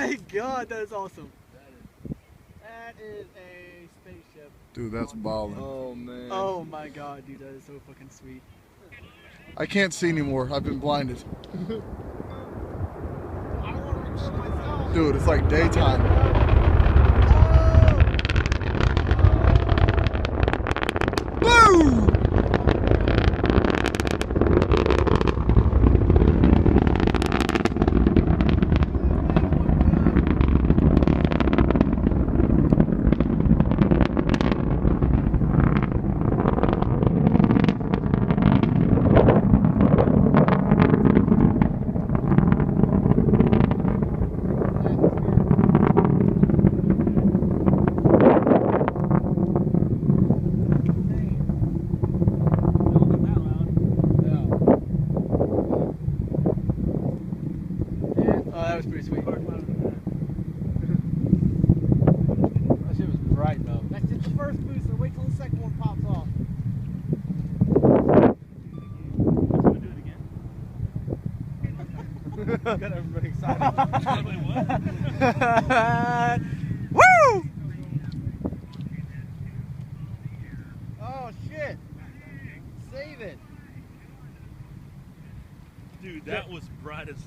my god, that is awesome. That is a spaceship. Dude, that's ballin'. Oh man. Oh my god, dude, that is so fucking sweet. I can't see anymore. I've been blinded. I don't want to record myself. Dude, it's like daytime. Boom! That was pretty sweet. That shit was bright though. That's just the first booster. Wait till the second one pops off. Got everybody excited. Woo! Oh shit! Save it. Dude, that was bright as